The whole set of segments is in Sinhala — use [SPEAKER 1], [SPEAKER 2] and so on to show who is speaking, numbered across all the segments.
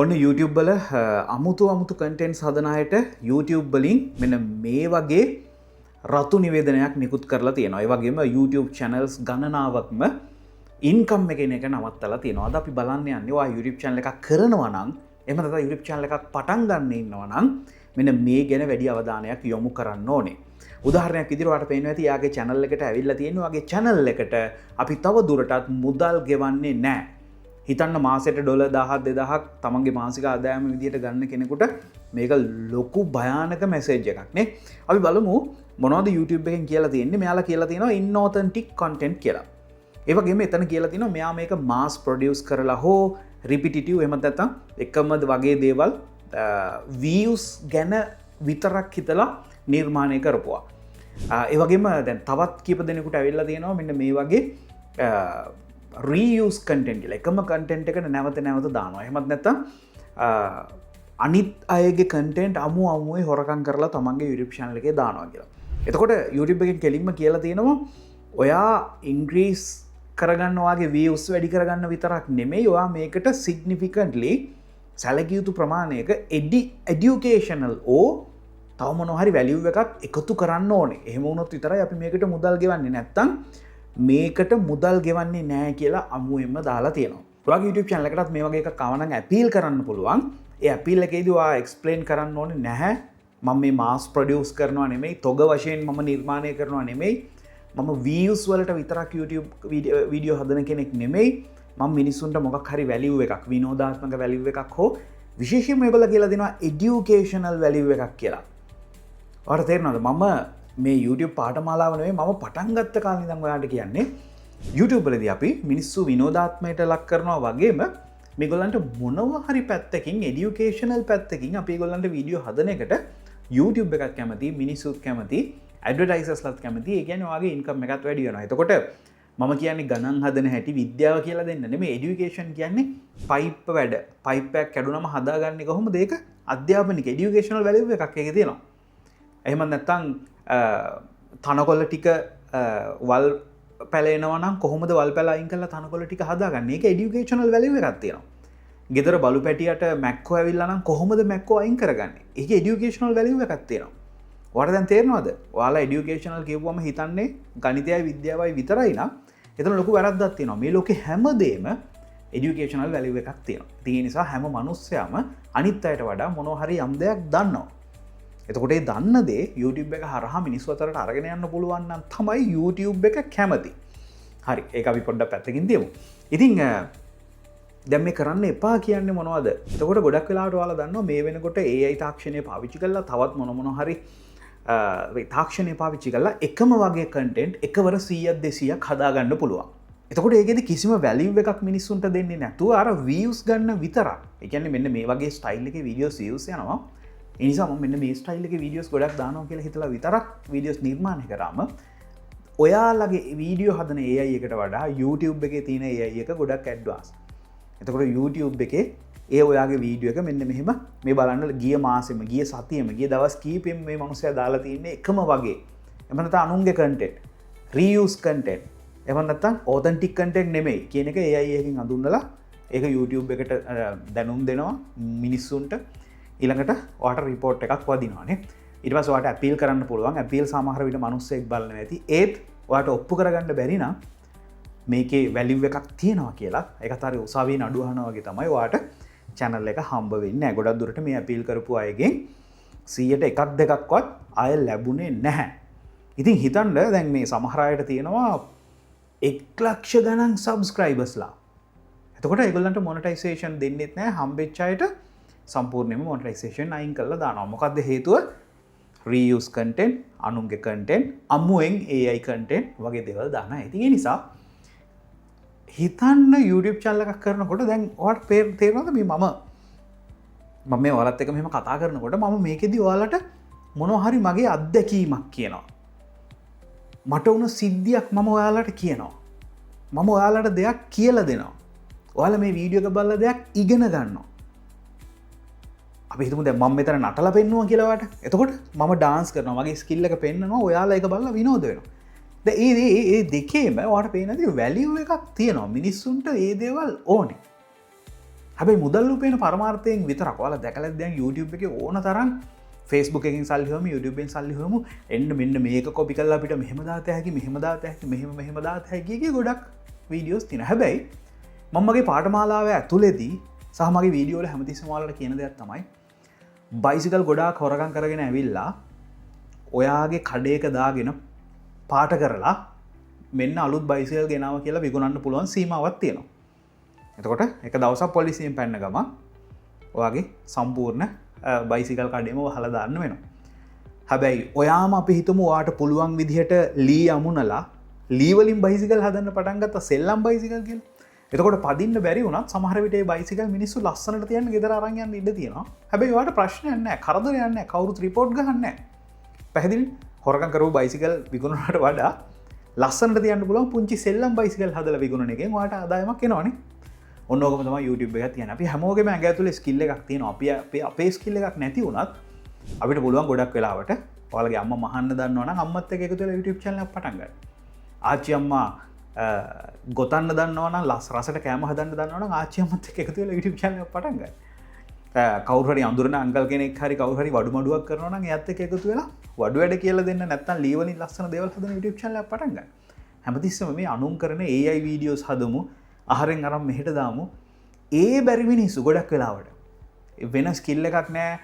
[SPEAKER 1] ඔන්න YouTube වල අමුතු කන්ටෙන්ට්ස් හදන අයට YouTube වලින් මෙන්න මේ වගේ රතු නිවේදනයක් නිකුත් කරලා තියෙනවා. ඒ වගේම YouTube channels ගණනාවක්ම ඉන්කම් එකෙන එක නවත්තලා තියෙනවා. අද අපි බලන්න යන්නේ ඔයා YouTube channel එකක් කරනවා නම් එහෙම නැත්නම් YouTube channel එකක් පටන් ගන්න ඉන්නවා නම් මෙන්න මේ ගැන වැඩි අවධානයක් යොමු කරන්න ඕනේ. උදාහරණයක් විදිහට ඔයාලට පේනවා ඇති යාගේ channel එකට ඇවිල්ලා තියෙනවා. යාගේ channel එකට අපි තව දුරටත් මුදල් ගෙවන්නේ නැහැ. හිතන්න මාසෙට ඩොලර් 1000 2000ක් තමන්ගේ මාසික ආදායම විදියට ගන්න කෙනෙකුට මේක ලොකු භයානක මැසේජ් එකක් නේ. අපි බලමු මොනවද YouTube එකෙන් කියලා තියෙන්නේ. මෙයාලා කියලා තියෙනවා inauthentic content කියලා. ඒ වගේම එතන කියලා තියෙනවා මෙයා මේක mass produce කරලා හෝ repetitive එහෙම නැත්නම් එකම වගේ දේවල් views ගැන විතරක් හිතලා නිර්මාණය කරපුවා. ඒ වගේම දැන් තවත් කීප දෙනෙකුට ඇවිල්ලා තියෙනවා මෙන්න මේ වගේ reuse content කියලා. එකම content එකට නැවත දානවා. එහෙමත් නැත්නම් අනිත් අයගේ content අමුවේ හොරකම් කරලා තමන්ගේ YouTube channel එකේ දානවා කියලා. එතකොට YouTube එකෙන් කෙලින්ම කියලා තියෙනවා ඔයා increase කරගන්න ඔයාගේ views වැඩි කරගන්න විතරක් නෙමෙයි ඔයා මේකට significantly සැලකිය යුතු ප්‍රමාණයක educational ඕ තව මොනවා හරි value එකක් එකතු කරන්න ඕනේ. එහෙම වුණොත් විතරයි අපි මේකට මුදල් ගෙවන්නේ. නැත්තම් මේකට මුදල් ගෙවන්නේ නැහැ කියලා අමුවෙන්ම දාලා තියෙනවා. ඔයාගේ YouTube channel එකටත් මේ වගේ එකක් ආව නම් appeal කරන්න පුළුවන්. ඒ appeal එකේදී ඔයා explain කරන්න ඕනේ නැහැ මම මේ mass produce කරනවා නෙමෙයි, තොග වශයෙන් මම නිර්මාණය කරනවා නෙමෙයි, මම views වලට විතරක් YouTube වීඩියෝ හදන කෙනෙක් නෙමෙයි, මම මිනිස්සුන්ට මොකක් හරි value එකක්, විනෝදාත්මක value එකක් හෝ විශේෂයෙන්ම මේගොල්ලෝ කියලා දෙනවා educational value එකක් කියලා. ඔයාලට තේරෙනවද? මම මේ YouTube පාඨමාලාව නෙවෙයි මම පටන් ගත්ත කාලේ ඉඳන් ඔයාලට කියන්නේ YouTube වලදී අපි මිනිස්සු විනෝදාත්මයට ලක් කරනවා වගේම මේගොල්ලන්ට මොනවා හරි පැත්තකින් educational පැත්තකින් අපි ඒගොල්ලන්ට වීඩියෝ හදන එකට YouTube එකක් කැමති, මිනිස්සුත් කැමති, ඇඩ්වර්ටයිසර්ස්ලාත් කැමති. ඒ කියන්නේ ඔයාගේ ඉන්කම් එකත් වැඩි වෙනවා. එතකොට මම කියන්නේ ගණන් හදන හැටි විද්‍යාව කියලා දෙන්න නෙමෙයි. এডুকেෂන් කියන්නේ පයිප් වැඩ. පයිප් එකක් කැඩුනම හදාගන්නේ කොහොමද? ඒක අධ්‍යාපනික educational value එකක් ඒකේ තියෙනවා. එහෙම නැත්නම් තනකොළ ටික වල් පැලෙනවා නම් කොහොමද වල් පැල අයින් කරලා තනකොළ ටික හදාගන්නේ? ඒක এডুকেෂනල් වැලියු එකක් තියෙනවා. ගෙදර බලු පැටියට මැක්කෝ ඇවිල්ලා නම් කොහොමද මැක්කෝ අයින් කරගන්නේ? ඒක এডুকেෂනල් වැලියු එකක් තියෙනවා. ඔයාලට දැන් තේරෙනවද? ඔයාලා এডুকেෂනල් කියවුවම හිතන්නේ ගණිතයයි විද්‍යාවයි විතරයි නම් එතන ලොකු වැරද්දක් තියෙනවා. මේ ලෝකේ හැමදේම এডুকেෂනල් වැලියු එකක් තියෙනවා. ඒ නිසා හැම මිනිස්සයාම අනිත් අයට වඩා මොනවා හරි යම් දෙයක් දන්නවා. එතකොට ඒ දන්න දේ YouTube එක හරහා මිනිස්සු අතරට අරගෙන යන්න පුළුවන් නම් තමයි YouTube එක කැමති. හරි, ඒක අපි පොඩ්ඩක් පැත්තකින් තියමු. ඉතින් දැන් මේ කරන්න එපා කියන්නේ මොනවද? එතකොට ගොඩක් වෙලාවට ඔයාලා දන්නවා මේ වෙනකොට AI තාක්ෂණය පාවිච්චි කරලා තවත් මොන හරි තාක්ෂණය පාවිච්චි කරලා එකම වගේ content එකවර 100ක් 200ක් හදාගන්න පුළුවන්. එතකොට ඒකෙදි කිසිම value එකක් මිනිස්සුන්ට දෙන්නේ නැතුව අර views ගන්න විතරක්. ඒ කියන්නේ මෙන්න මේ වගේ style එකේ videos views යනවා. එනිසා මම මෙන්න මේ ස්ටයිල් එකේ වීඩියෝස් ගොඩක් දානවා කියලා හිතලා විතරක් වීඩියෝස් නිර්මාණය කරාම ඔයාලගේ වීඩියෝ හදන AI එකට වඩා YouTube එකේ තියෙන AI එක ගොඩක් ඇඩ්වාන්ස්. එතකොට YouTube එකේ ඒ ඔයාගේ වීඩියෝ එක මෙන්න මෙහෙම මේ බලන්න ගිය මාසෙම, ගිය සතියෙම, ගිය දවස් කීපෙම මේ මනුස්සයා දාලා තියෙන්නේ එකම වගේ. එහෙම නැත්නම් අනුන්ගේ content, reuse content. එහෙම නැත්නම් authentic content නෙමෙයි කියන එක AI එකකින් අඳුන්වලා ඒක YouTube එකට දැනුම් දෙනවා මිනිස්සුන්ට. ඊළඟට ඔයාට රිපෝට් එකක් වදිනවානේ. ඊට පස්සේ ඔයාට අපීල් කරන්න පුළුවන්. අපීල් සමහර විට මිනිස්සෙක් බලනවා ඇති. ඒත් ඔයාට ඔප්පු කරගන්න බැරි නම් මේකේ වැලියු එකක් තියෙනවා කියලා. ඒකත් හරි උසාවියේ නඩු අහනවා වගේ තමයි ඔයාට channel එක හම්බ වෙන්නේ නැහැ. ගොඩක් දුරට මේ අපීල් කරපු අයගෙන් 100ට එකක් දෙකක්වත් ආය ලැබුණේ නැහැ. ඉතින් හිතන්න දැන් මේ සමහර අයට තියෙනවා 1 ලක්ෂ ගණන් subscribersලා. එතකොට ඒගොල්ලන්ට monetization දෙන්නෙත් නැහැ. හම්බෙච්ච අයට සම්පූර්ණයෙන්ම මොනිටයිසේෂන් අයින් කරලා දානවා. මොකද්ද හේතුව? reuse content, අනුන්ගේ content, අමුවෙන් AI content වගේ දේවල් දානවා. ඉතින් ඒ නිසා හිතන්න YouTube channel එකක් කරනකොට දැන් ඔයාලට තේරෙනවද මේ මම මේ ඔයාලත් එක්ක මෙහෙම කතා කරනකොට මම මේකෙදි ඔයාලට මොනවා හරි මගේ අත්දැකීමක් කියනවා. මට වුණ සිද්ධියක් මම ඔයාලට කියනවා. මම ඔයාලට දෙයක් කියලා දෙනවා. ඔයාලා මේ වීඩියෝ එක බලලා දෙයක් ඉගෙන ගන්නවා. අපි හිතමු දැන් මම මෙතන නටලා පෙන්නුවා කියලා වාට. එතකොට මම ඩාන්ස් කරනවා, මගේ ස්කිල් එක පෙන්නනවා, ඔයාලා ඒක බලලා විනෝද වෙනවා. දැන් මේ දෙකේම ඔයාලට පේනදී වැලියු එකක් තියෙනවා. මිනිස්සුන්ට මේ දේවල් ඕනේ. හැබැයි මුදල් උපයන පරමාර්ථයෙන් විතරක් ඔයාලා දැකලා දැන් YouTube එකේ ඕන තරම් Facebook එකෙන් සල්ලි හොයමු YouTube එකෙන් සල්ලි හොයමු එන්න මෙන්න මේක කොපි කරලා අපිට මෙහෙම දාත හැකි මෙහෙම දාත හැකි මෙහෙම දාත හැකි කිය ගොඩක් වීඩියෝස් තියෙනවා. හැබැයි මම මගේ පාඨමාලාව ඇතුළේදී සහ මගේ වීඩියෝ වල හැමතිස්සෙම ඔයාලට කියන දෙයක් තමයි බයිසිකල් ගොඩාක් හොරකම් කරගෙන ඇවිල්ලා ඔයාගේ කඩේක දාගෙන පාට කරලා මෙන්න අලුත් බයිසිකල් ගෙනාව කියලා විකුණන්න පුළුවන් සීමාවක් තියෙනවා. එතකොට එක දවසක් පොලිසියෙන් පැන්න ගම ඔයාගේ සම්පූර්ණ බයිසිකල් කඩේම වහලා දාන්න වෙනවා. හැබැයි ඔයාම අපි හිතමු ඔයාට පුළුවන් විදිහට ලී අමුණලා ලී වලින් බයිසිකල් හදන්න පටන් ගත්තා සෙල්ලම් බයිසිකල් කියලා. එතකොට පදින්න බැරි වුණත් සමහර විට ඒ බයිසිකල් මිනිස්සු ලස්සනට තියන්න ගෙදර අරන් යන්න ඉඩ තියෙනවා. හැබැයි ඔයාට ප්‍රශ්නයක් නැහැ. කරදරයක් නැහැ. කවුරුත් රිපෝට් ගහන්නේ නැහැ. පැහැදිලි? හොරකම් කරපු බයිසිකල් විකුණනට වඩා ලස්සනට තියන්න පුළුවන් පුංචි සෙල්ලම් බයිසිකල් හදලා විකුණන එකෙන් ඔයාට ආදායමක් එනවනේ. ඔන්න ඕකම තමයි YouTube එකක් තියෙන්නේ. අපි හැමෝගෙම ඇඟ ඇතුලේ ස්කිල් එකක් තියෙනවා. අපේ ස්කිල් එකක් නැති වුණත් අපිට පුළුවන් ගොඩක් වෙලාවට ඔයාලගේ අම්මා මහන්න දන්නවා නම් අම්මත් එක්ක එකතු වෙලා YouTube channel එකක් පටන් ගන්න. ආච්චි අම්මා ගොතන්න දන්නවා නම් රසට කෑම හදන්න දන්නවා නම් ආච්චි අම්මත් එක්ක එකතු වෙලා YouTube channel එකක් පටන් ගන්න. කවුරු හරි අඳුරන අංකල් කෙනෙක් හරි කවුරු හරි වඩු මඩුවක් කරනවා නම් එයාත් එක්ක එකතු වෙලා වඩු වැඩ කියලා දෙන්න නැත්නම් ලී වලින් ලස්සන දේවල් හදන YouTube channel එකක් පටන් ගන්න. හැමතිස්සෙම මේ අනුන් කරන AI videos හදමු. අහරෙන් අරන් මෙහෙට දාමු. ඒ බැරි මිනිස්සු ගොඩක් වෙලාවට වෙන ස්කිල් එකක් නැහැ.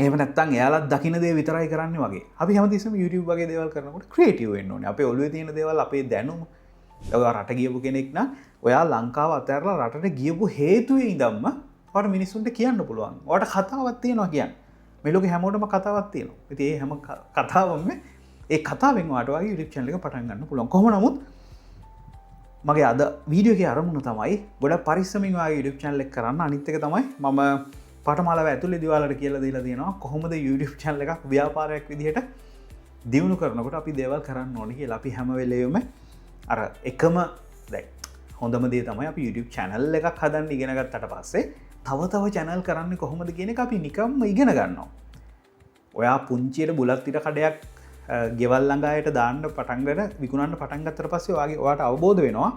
[SPEAKER 1] එහෙම නැත්නම් එයාලා දකින්න දේ විතරයි කරන්නේ වගේ. අපි හැමතිස්සෙම YouTube වගේ දේවල් කරනකොට ක්‍රියේටිව් වෙන්න ඕනේ. අපේ ඔළුවේ තියෙන දේවල් අපේ දැනුම. ඔයා රට ගියපු කෙනෙක් නම් ඔයා ලංකාව අතහැරලා රටට ගියපු හේතුවේ ඉඳන්ම ඔයාට මිනිස්සුන්ට කියන්න පුළුවන්. ඔයාට කතාවක් තියෙනවා කියන්නේ. මේ ලෝකේ හැමෝටම කතාවක් තියෙනවා. ඉතින් ඒ හැම කතාවම ඒ කතාවෙන් ඔයාට වගේ YouTube channel එක පටන් ගන්න පුළුවන්. කොහොම නමුත් මගේ අද වීඩියෝ එකේ අරමුණ තමයි ගොඩක් පරිස්සමින් ඔයාගේ YouTube channel එක කරන්න. අනිත් එක තමයි මම පාඨමාලාව ඇතුළේදී ඔයාලට කියලා දීලා තියෙනවා කොහොමද YouTube channel එකක් ව්‍යාපාරයක් විදිහට දියුණු කරනකොට අපි දේවල් කරන්න ඕනේ කියලා. අපි හැම වෙලෙම අර එකම දැන් හොඳම දේ තමයි අපි YouTube channel එකක් හදන්න ඉගෙන ගත්තට පස්සේ තව channel කරන්නේ කොහොමද කියන එක අපි නිකම්ම ඉගෙන ගන්නවා. ඔයා පුංචියට බුලත් ඉර කඩයක් ගෙවල් ළඟායට දාන්න පටන්ගට විකුණන්න පටන් ගත්තට පස්සේ ඔයාට අවබෝධ වෙනවා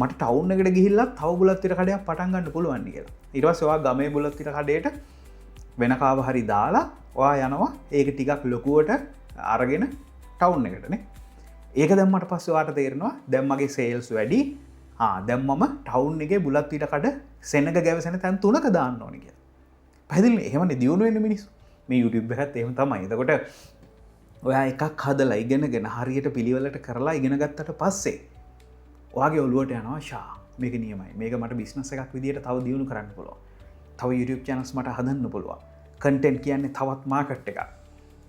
[SPEAKER 1] මට ටවුන් එකට ගිහිල්ලා තව බුලත් ඉර කඩයක් පටන් ගන්න පුළුවන් කියලා. ඊට පස්සේ ඔයා ගමේ බුලත් ඉර කඩේට වෙන කාව හරි දාලා ඔයා යනවා ඒක ටිකක් ලොකුවට අරගෙන ටවුන් එකටනේ. ඒක දැම්මට පස්සේ ඔයාට තේරෙනවා දැන් මගේ සේල්ස් වැඩි. දැන් මම ටවුන් එකේ බුලත් ඉර කඩ සෙනග ගැවසෙන තැන් 3ක දාන්න ඕනේ කියලා. පැහැදිලිනේ? එහෙමනේ දියුණු වෙන්නේ මිනිස්සු. මේ YouTube එකත් එහෙම තමයි. එතකොට ඔයා එකක් හදලා ඉගෙනගෙන හරියට පිළිවෙලට කරලා ඉගෙන ගත්තට පස්සේ ඔයාගේ ඔළුවට යනවා ෂා මේක නියමයි. මේක මට බිස්නස් එකක් විදියට තව දියුණු කරන්න පුළුවන්. තව YouTube channels මට හදන්න පුළුවන්. content කියන්නේ තවත් මාකට් එකක්.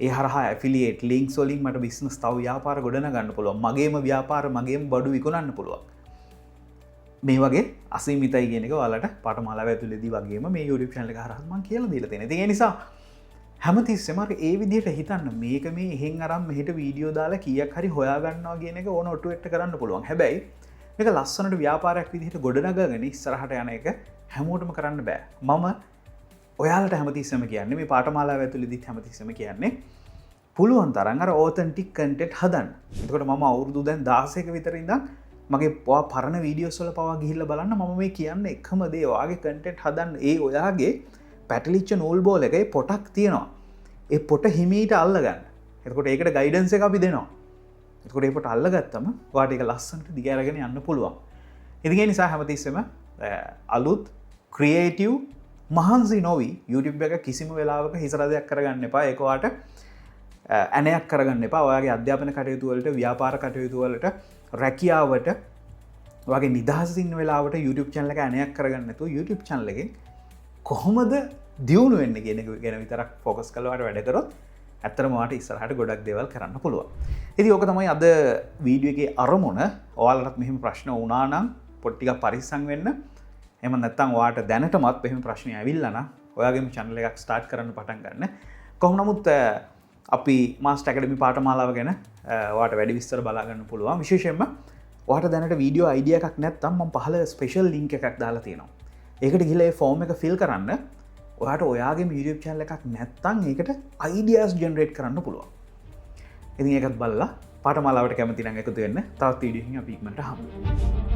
[SPEAKER 1] ඒ හරහා affiliate links වලින් මට බිස්නස් තව ව්‍යාපාර ගොඩනගන්න පුළුවන්. මගේම ව්‍යාපාර මගේම බඩු විකුණන්න පුළුවන්. මේ වගේ අසීමිතයි කියන එක ඔයාලට පාඨමාලාව ඇතුළේදී වගේම මේ YouTube channel එක හරහා මම කියලා දීලා තියෙනවා. ඒ නිසා හැමතිස්සෙම ඒ විදිහට හිතන්න මේක මේ එහෙන් අරන් මෙහෙට වීඩියෝ දාලා කීයක් හරි හොයාගන්නවා කියන එක ඕන ඔටුවෙට්ට කරන්න පුළුවන්. හැබැයි මේක ලස්සනට ව්‍යාපාරයක් විදිහට ගොඩනගාගෙන ඉස්සරහට යන එක හැමෝටම කරන්න බෑ. මම ඔයාලට හැමතිස්සෙම කියන්නේ මේ පාඨමාලාව ඇතුළේදීත් හැමතිස්සෙම කියන්නේ පුළුවන් තරම් අර ඔතෙන්ටික් කන්ටෙන්ට් හදන්න. එතකොට මම අවුරුදු දැන් 16ක විතර ඉඳන් මගේ පරණ වීඩියෝස් වල පවා ගිහිල්ලා බලන්න මම මේ කියන්නේ එකම දේ ඔයාගේ කන්ටෙන්ට් හදන්න ඒ ඔයාගේ පැටලිච්ච නූල් බෝල එකේ පොටක් තියෙනවා. ඒ පොට හිමීට අල්ලගන්න. එතකොට ඒකට ගයිඩන්ස් එක අපි දෙනවා. එතකොට ඒ පොට අල්ලගත්තම ඔයාට ඒක ලස්සනට දිග අරගෙන යන්න පුළුවන්. ඉතින් ඒ නිසා හැමතිස්සෙම අලුත් ක්‍රියේටිව් මහන්සි නොවි YouTube එක කිසිම වෙලාවක හිසරදයක් කරගන්න එපා. ඒක ඔයාට ඇණයක් කරගන්න එපා. ඔයාගේ අධ්‍යාපන කටයුතු වලට, ව්‍යාපාර කටයුතු වලට, රැකියාවට ඔයාගේ නිදහසින් ඉන්න වෙලාවට YouTube channel එක ඇණයක් කරගන්න නැතුව YouTube channel එකෙන් කොහොමද දියුණු වෙන්න කියන එක ගැන විතරක් ෆෝකස් කරලා වැඩ කරොත් ඇත්තටම ඔයාට ඉස්සරහට ගොඩක් දේවල් කරන්න පුළුවන්. ඉතින් ඕක තමයි අද වීඩියෝ එකේ අරමුණ. ඔයාලටත් මෙහෙම ප්‍රශ්න වුණා නම් පොඩි ටිකක් පරිස්සම් වෙන්න. එහෙම නැත්නම් ඔයාට දැනටමත් මෙහෙම ප්‍රශ්න ඇවිල්ලා නම් ඔයාගේම channel එකක් start කරන්න පටන් ගන්න. කොහොම නමුත් අපි මාස්ටර් ඇකඩමි පාඨමාලාව ගැන ඔයාට වැඩි විස්තර බලා ගන්න පුළුවන්. විශේෂයෙන්ම ඔයාට දැනට වීඩියෝ අයිඩියා එකක් නැත්නම් මම පහළ ස්පෙෂල් ලින්ක් එකක් දාලා තියෙනවා. ඒකට ගිහලා ඒ ෆෝම් එක ෆිල් කරන්න. ඔයාට ඔයාගේ YouTube channel එකක් නැත්නම් ඒකට ideas generate කරන්න පුළුවන්. ඉතින් ඒකත් බලලා පාඨමාලාවට කැමති නම් එකතු වෙන්න. තවත් වීඩියෝ එකකින් අපි ඉක්මනට හමු.